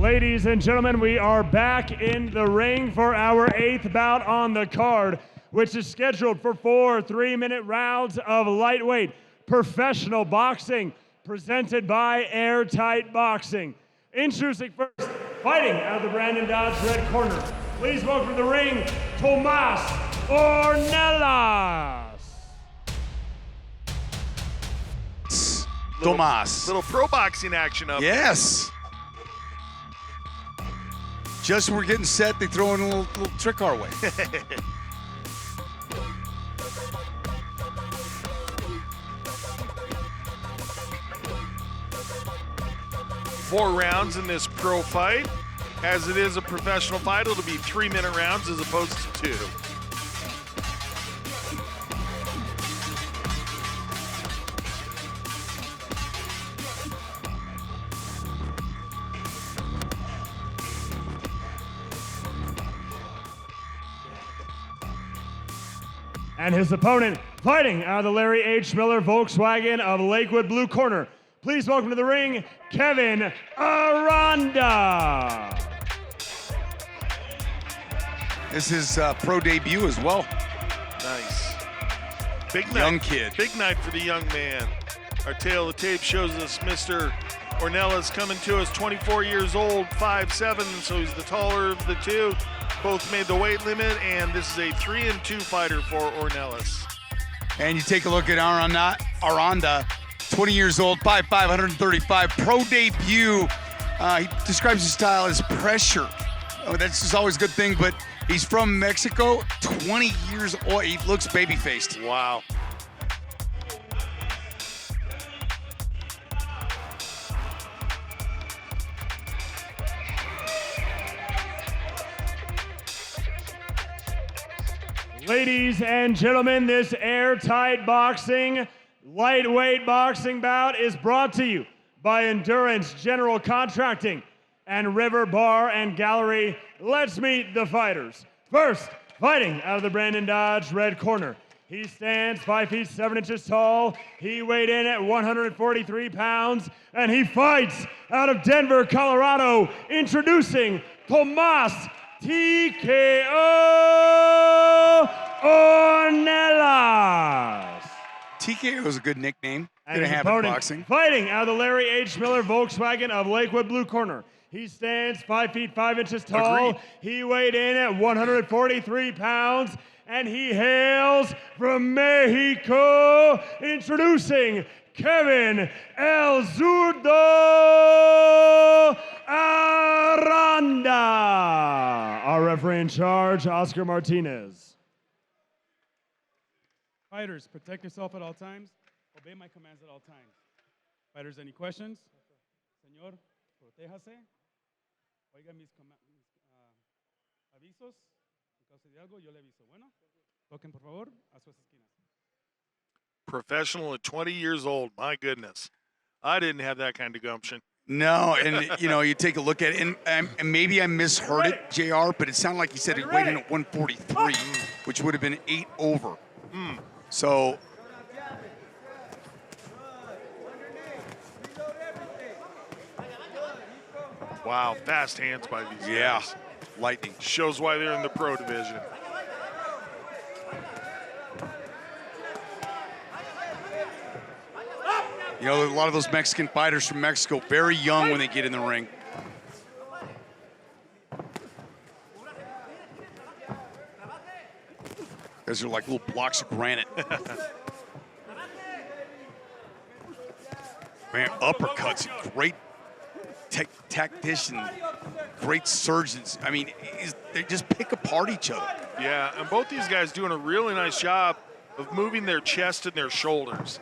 Ladies and gentlemen, we are back in the ring for our 8th bout on the card, which is scheduled for 4 3-minute rounds of lightweight professional boxing presented by Airtight Boxing. Introducing first, fighting out of the Brandon Dodge red corner. Please welcome to the ring, Tomas Ornelas. Tomas. Little pro boxing action up. Yes. Just we're getting set, they throw in a little trick our way. Four rounds in this pro fight. As it is a professional fight, it'll be 3-minute rounds as opposed to 2. And his opponent, fighting out of the Larry H. Miller Volkswagen of Lakewood blue corner. Please welcome to the ring, Kevin Aranda. This is pro debut as well. Nice. Big night. Young kid. Big night for the young man. Our tail of the tape shows us Mr. Ornelas coming to us, 24 years old, 5'7", so he's the taller of the two. Both made the weight limit, and this is a 3-2 fighter for Ornelas. And you take a look at Aranda, 20 years old, 5'5", 135, pro debut. He describes his style as pressure. That's just always a good thing, but he's from Mexico, 20 years old. He looks baby-faced. Wow. Ladies and gentlemen, this Airtight Boxing lightweight boxing bout is brought to you by Endurance General Contracting and River Bar and Gallery. Let's meet the fighters. First, fighting out of the Brandon Dodge red corner. He stands 5 feet 7 inches tall. He weighed in at 143 pounds, and he fights out of Denver, Colorado. Introducing Tomas TKO Ornelas. TKO is a good nickname. And Gonna his have it opponent, boxing. fighting out of the Larry H. Miller Volkswagen of Lakewood blue corner. He stands 5 feet 5 inches tall. Agreed. He weighed in at 143 pounds, and he hails from Mexico. Introducing Kevin El Zurdo Aranda. Our referee in charge, Oscar Martinez. Fighters, protect yourself at all times. Obey my commands at all times. Fighters, any questions? Señor, protéjase. Oiga mis avisos. En caso de algo, yo le aviso. Bueno, toquen por favor a sus esquinas. Professional at 20 years old. My goodness. I didn't have that kind of gumption. No, and you take a look at it, and maybe I misheard it, JR, but it sounded like he said he weighed in at 143, which would have been 8 over. So, Wow, fast hands by these guys. yeah, lightning. Shows why they're in the pro division. A lot of those Mexican fighters from Mexico, very young when they get in the ring. Those are like little blocks of granite. Man, uppercuts, great tactician, great surgeons. I mean, they just pick apart each other. Yeah, and both these guys doing a really nice job of moving their chest and their shoulders.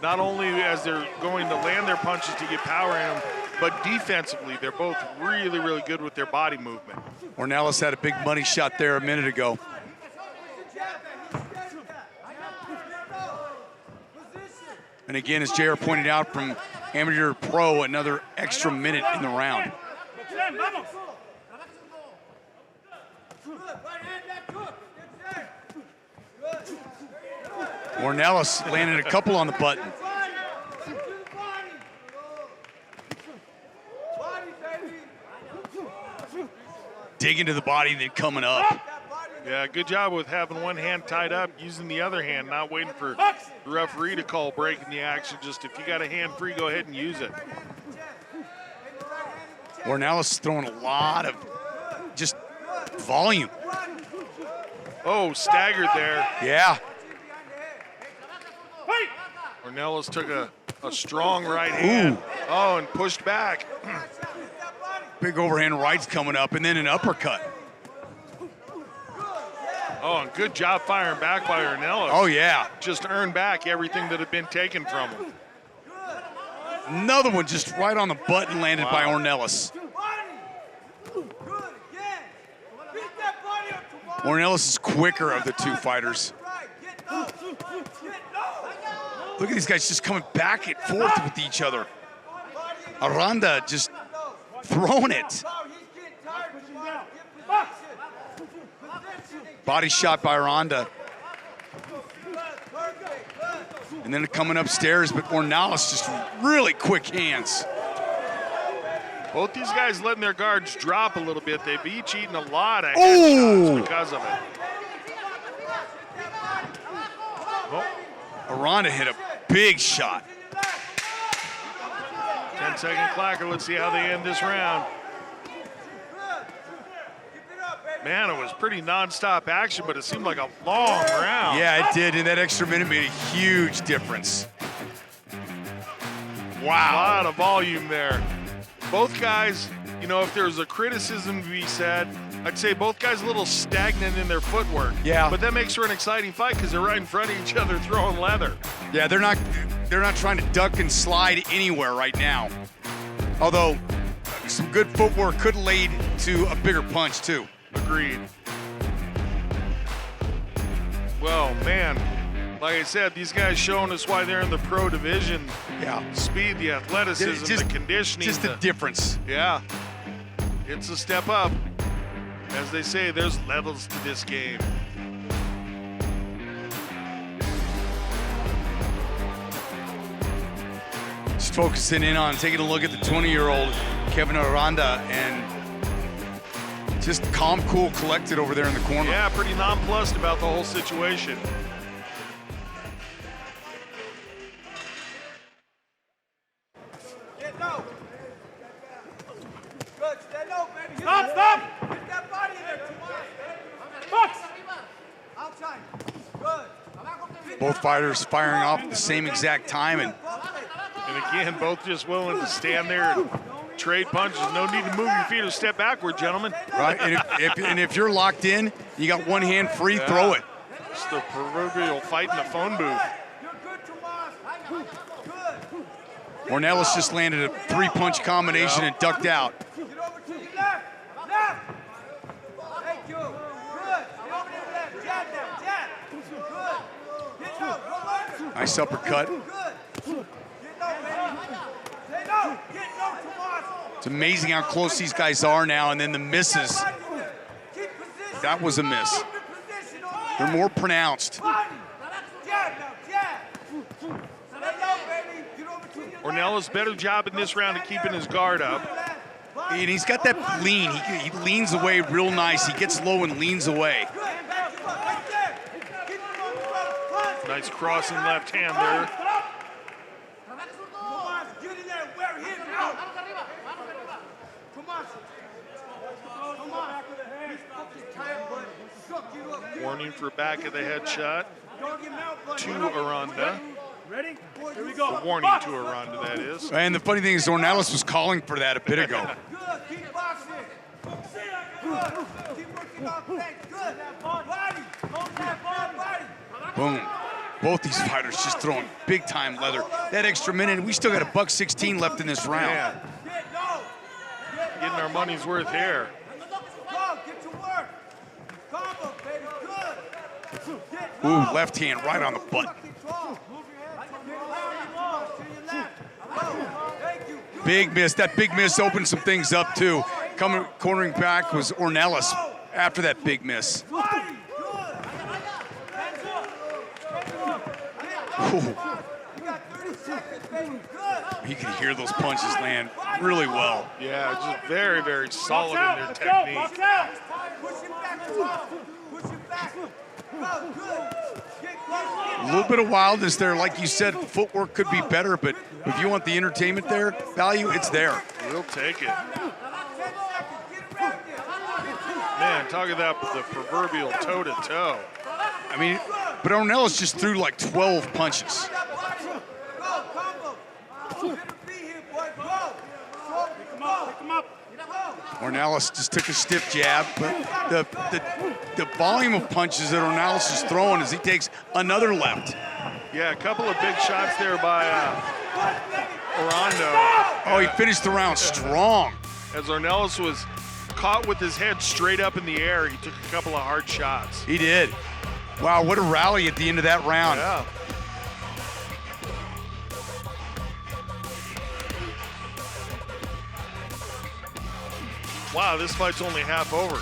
Not only as they're going to land their punches to get power in them, but defensively, they're both really, really good with their body movement. Ornelas had a big money shot there a minute ago. And again, as JR pointed out, from amateur to pro, another extra minute in the round. Ornelas landed a couple on the button. digging to the body and then coming up. Yeah, good job with having one hand tied up, using the other hand, not waiting for the referee to call breaking the action. Just if you got a hand free, go ahead and use it. Ornelas throwing a lot of just volume. Oh, staggered there. Yeah. Ornelas took a strong right hand. Oh, and pushed back. Big overhand right's coming up, and then an uppercut. Oh, and good job firing back by Ornelas. Oh, yeah. Just earned back everything that had been taken from him. Another one just right on the button landed by Ornelas. Ornelas is quicker of the two fighters. Look at these guys just coming back and forth with each other. Aranda just throwing it. Body shot by Aranda. And then coming upstairs, but Ornelas just really quick hands. Both these guys letting their guards drop a little bit. They've each eaten a lot of headshots because of it. Oh. Aranda hit a big shot. 10-second clacker. Let's see how they end this round. Man, it was pretty non-stop action, but it seemed like a long round. Yeah, it did, and that extra minute made a huge difference. Wow. A lot of volume there. Both guys, you know, if there's a criticism to be said, I'd say both guys a little stagnant in their footwork. Yeah. But that makes for an exciting fight because they're right in front of each other throwing leather. Yeah, they're not trying to duck and slide anywhere right now. Although some good footwork could lead to a bigger punch too. Agreed. Well, man, like I said, these guys showing us why they're in the pro division. Yeah. Speed, the athleticism, the conditioning. Just the difference. Yeah. It's a step up. As they say, there's levels to this game. Just focusing in on taking a look at the 20-year-old Kevin Aranda and just calm, cool, collected over there in the corner. Yeah, pretty nonplussed about the whole situation. Stop! Get that body in there, Tomas. Box! Outside. Good. Both fighters firing off at the same exact time, and again, both just willing to stand there and trade punches. No need to move your feet or step backward, gentlemen. right. And if you're locked in, you got one hand free, throw it. It's the proverbial fight in the phone booth. You're good, Tomas. Good. Ornelas just landed a three-punch combination and ducked out. Get over to your left. Left. Thank you. Good. Stay over there, left. Jab there. Jab. Good. Get low. Go under. Nice uppercut. Good. Get low, baby. Stay low. Get low, Tomas. It's amazing how close these guys are now, and then the misses. Keep position. That was a miss. Keep your position on They're that. more pronounced. Body. Jab now. Jab. Stay low, baby. Get over to your left. Ornelas better job in this round of keeping his guard up. And he's got that lean. He leans away real nice. He gets low and leans away. Nice crossing left hand there. Warning for back of the head shot to Aranda. Ready? Here we go. A warning to Aranda, that is. And the funny thing is, Ornelas was calling for that a bit ago. Good. Keep boxing. Good. Keep working on things. Good. Body. Hold that body. Boom. Both these fighters just throwing big-time leather. That extra minute, and we still got a $1:16 left in this round. Man, getting our money's worth here. Go. Get to work. Combo, baby. Good. Ooh, left hand right on the butt. Big miss. That big miss opened some things up, too. Cornering back was Ornelas after that big miss. Ooh. You can hear those punches land really well. Yeah, just very, very solid in their technique. A little bit of wildness there. Like you said, footwork could be better, but if you want the entertainment there, value, it's there. We'll take it. Man, talk about the proverbial toe-to-toe. I mean, but Ornelas just threw like 12 punches. Ornelas just took a stiff jab, but the volume of punches that Ornelas is throwing as he takes another left. Yeah, a couple of big shots there by Aranda. Oh, he finished the round strong. As Ornelas was caught with his head straight up in the air, he took a couple of hard shots. He did. Wow, what a rally at the end of that round. Yeah. Wow, this fight's only half over.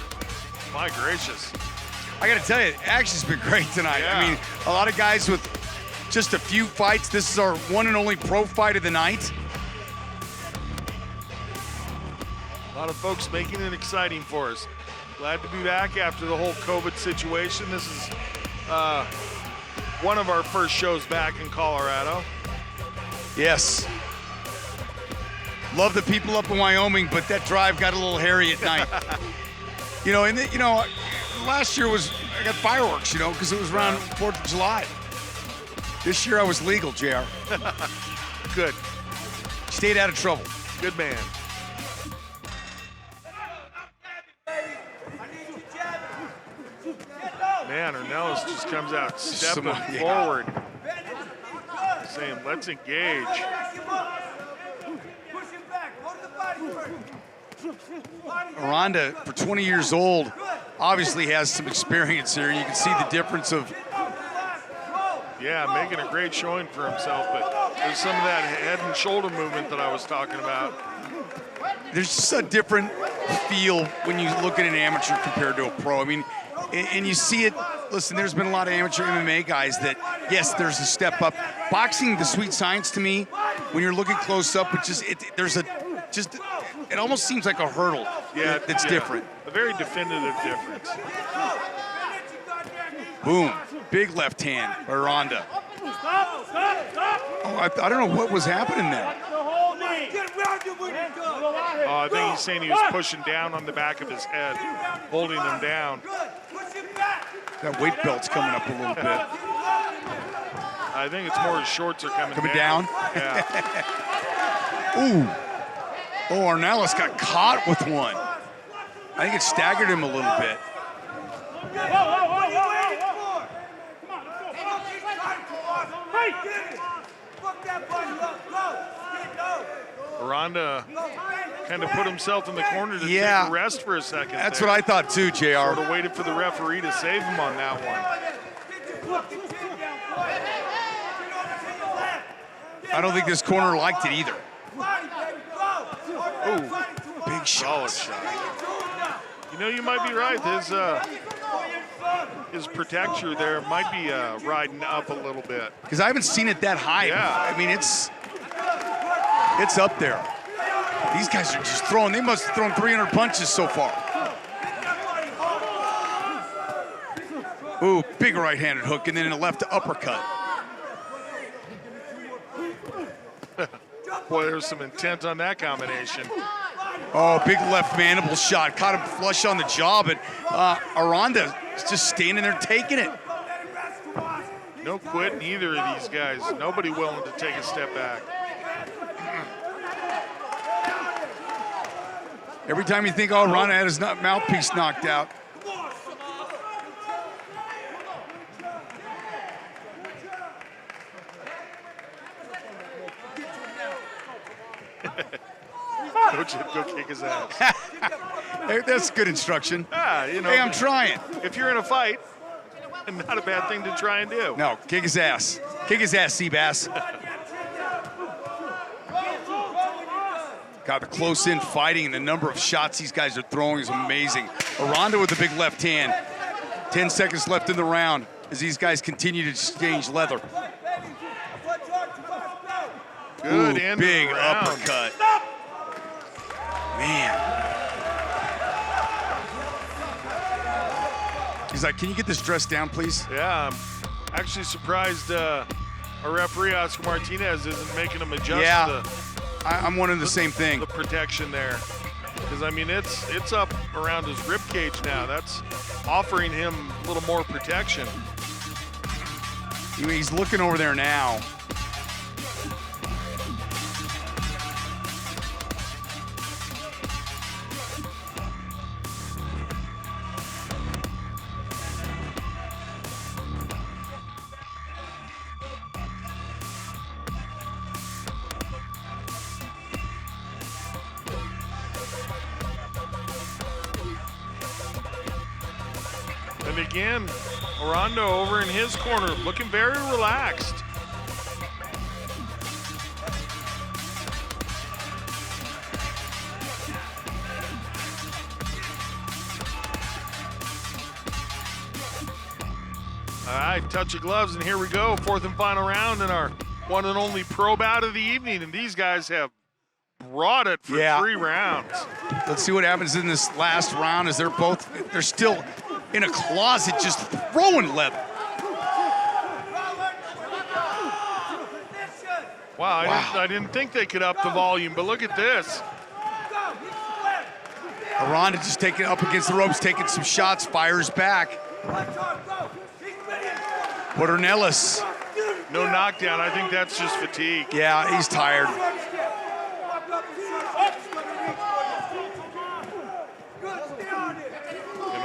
My gracious. I got to tell you, the action's been great tonight. Yeah. I mean, a lot of guys with just a few fights. This is our one and only pro fight of the night. A lot of folks making it exciting for us. Glad to be back after the whole COVID situation. This is one of our first shows back in Colorado. Yes. Love the people up in Wyoming, but that drive got a little hairy at night. Last year I got fireworks, because it was around 4th of July. This year I was legal, JR. Good. Stayed out of trouble. Good man. Man, Ornelas just comes out stepping forward, saying, let's engage. Aranda, for 20 years old, obviously has some experience here. You can see the difference of... Yeah, making a great showing for himself, but there's some of that head and shoulder movement that I was talking about. There's just a different feel when you look at an amateur compared to a pro. I mean, and you see it. Listen, there's been a lot of amateur MMA guys that, yes, there's a step up. Boxing, the sweet science to me, when you're looking close up, it almost seems like a hurdle. Yeah, that's different. A very definitive difference. Boom, big left hand by Aranda. Oh, I don't know what was happening there. I think he's saying he was pushing down on the back of his head, holding him down. That weight belt's coming up a little bit. I think it's more his shorts are coming down. Yeah. Ooh. Oh, Ornelas got caught with one. I think it staggered him a little bit. Aranda kind of put himself in the corner to take a rest for a second. That's what I thought too, JR. Sort of waited for the referee to save him on that one. I don't think this corner liked it either. Ooh, big shot. You might be right. His protector there might be riding up a little bit. Because I haven't seen it that high. Yeah. I mean, it's up there. These guys are just throwing. They must have thrown 300 punches so far. Ooh, big right-handed hook, and then a left uppercut. Boy, there's some intent on that combination. Oh, big left mandible shot. Caught him flush on the jaw, but Aranda is just standing there taking it. No quitting either of these guys. Nobody willing to take a step back. Every time you think, Aranda had his mouthpiece knocked out. Go kick his ass. Hey, that's good instruction. Hey, I'm trying. If you're in a fight, not a bad thing to try and do. No, kick his ass. Kick his ass, Seabass. God, the close-in fighting and the number of shots these guys are throwing is amazing. Aranda with a big left hand. 10 seconds left in the round as these guys continue to exchange leather. Good Ooh, end big of the round. uppercut. Man. He's like, can you get this dress down, please? Yeah, I'm actually surprised our referee, Oscar Martinez, isn't making him adjust Yeah. I'm wondering the same thing. the protection there. Because, I mean, it's up around his rib cage now. That's offering him a little more protection. He's looking over there now. And again, Aranda over in his corner, looking very relaxed. All right, touch of gloves, and here we go. Fourth and final round in our one and only pro bout of the evening. And these guys have brought it for 3 rounds. Let's see what happens in this last round as they're still in a closet just throwing left. Wow, I didn't think they could up the volume, but look at this. Aranda just taking up against the ropes, taking some shots, fires back. But Ornelas. No knockdown. I think that's just fatigue. Yeah, he's tired.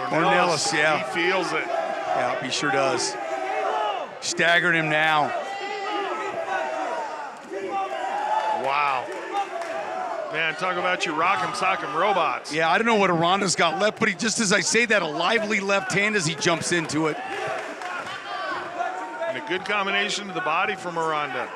Ornelas, yeah. He feels it. Yeah, he sure does. Staggering him now. Wow. Man, talk about your rock'em sock'em robots. Yeah, I don't know what Aranda's got left, but he, just as I say that, a lively left hand as he jumps into it. And a good combination to the body from Aranda.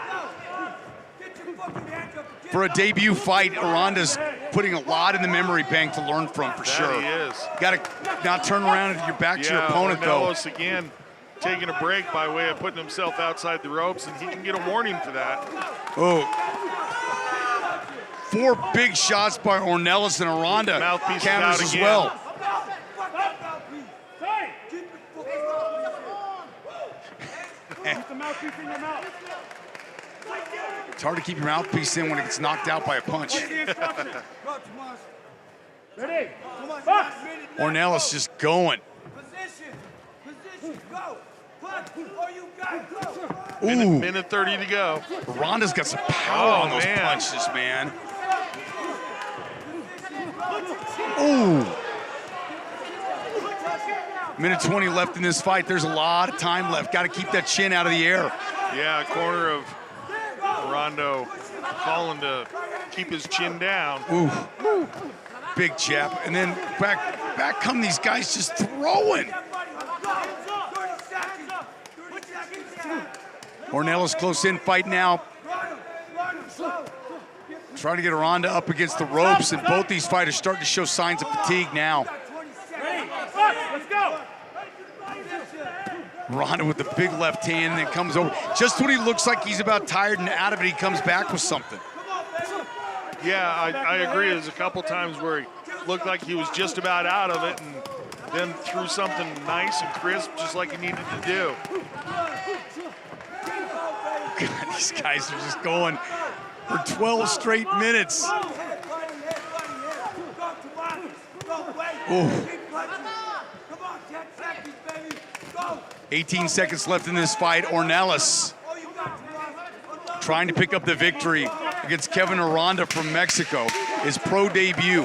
For a debut fight, Aranda's putting a lot in the memory bank to learn from, for sure. He is. Got to not turn around and your back to your opponent, Ornelas though. again taking a break by way of putting himself outside the ropes, and he can get a warning for that. Oh. 4 big shots by Ornelas, and Aranda Mouthpiece counters out as again. well. Keep the mouthpiece in your mouth. It's hard to keep your mouthpiece in when it gets knocked out by a punch. Ready? Ornelas just going. Ooh, Minute 30 to go. Aranda's got some power on those man. punches, man. Ooh. Minute 20 left in this fight. There's a lot of time left. Got to keep that chin out of the air. Yeah, corner of Aranda calling to keep his chin down. Ooh. Big jab. And then back come these guys just throwing. Ornelas close in fight now. Trying to get Aranda up against the ropes, and both these fighters starting to show signs of fatigue now. Let's go. Aranda with the big left hand, and then comes over. Just when he looks like he's about tired and out of it, he comes back with something. Yeah, I agree. There's a couple times where he looked like he was just about out of it, and then threw something nice and crisp, just like he needed to do. God, these guys are just going for 12 straight minutes. Ooh. 18 seconds left in this fight. Ornelas trying to pick up the victory against Kevin Aranda from Mexico, his pro debut.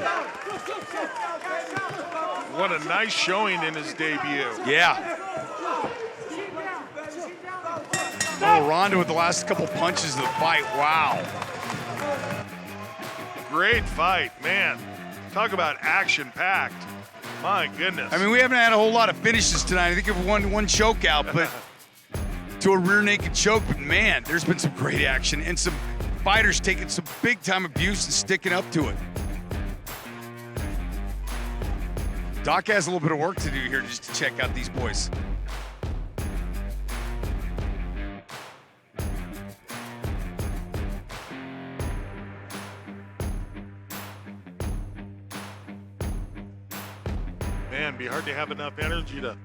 What a nice showing in his debut. Yeah. Oh, Aranda with the last couple punches of the fight. Wow. Great fight, man. Talk about action-packed. My goodness. I mean, we haven't had a whole lot of finishes tonight. I think of one choke out, but to a rear naked choke. But man, there's been some great action and some fighters taking some big time abuse and sticking up to it. Doc has a little bit of work to do here just to check out these boys. Man, be hard to have enough energy to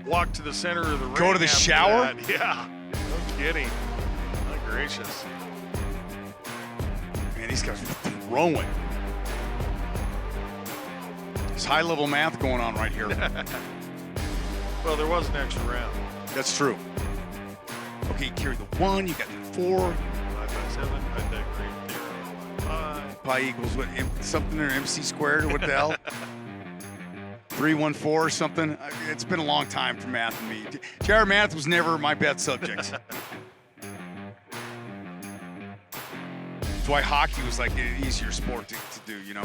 walk to the center of the ring. Go to the after shower? that. Yeah, no kidding. My gracious. Man, these guys are throwing. There's high-level math going on right here. Well, there was an extra round. That's true. Okay, you carry the 1, you got the 4. 5 by 7, 5 by 3, 0, 5. Pi equals what? Something or MC squared or what the hell? 314 or something. It's been a long time for math and me. JR, math was never my best subject. That's why hockey was like an easier sport to do, you know?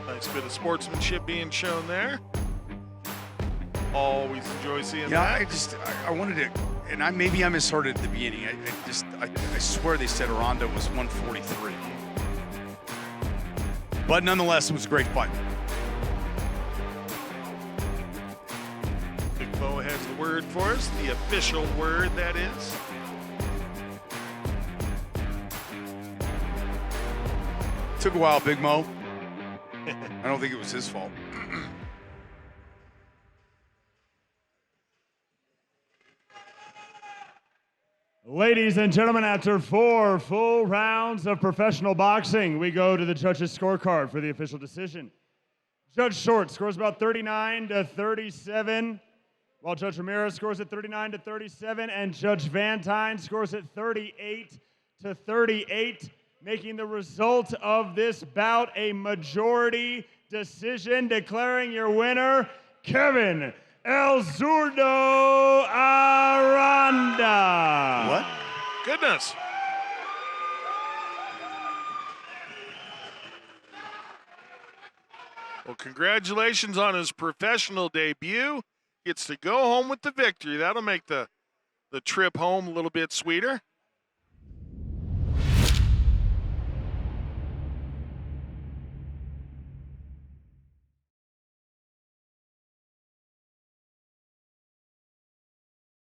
Nice bit of sportsmanship being shown there. Always enjoy seeing Yeah, that. I wanted to, and maybe I misheard it at the beginning. I swear they said Aranda was 143. But nonetheless, it was a great fight. Big Bo has the word for us, the official word, that is. Took a while, Big Mo. I don't think it was his fault. Ladies and gentlemen, after 4 full rounds of professional boxing, we go to the judges' scorecard for the official decision. Judge Short scores about 39-37, while Judge Ramirez scores at 39-37, and Judge Van Tine scores at 38-38, making the result of this bout a majority decision, declaring your winner, Kevin El Zurdo Aranda. What? Goodness. Well, congratulations on his professional debut. Gets to go home with the victory. That'll make the trip home a little bit sweeter.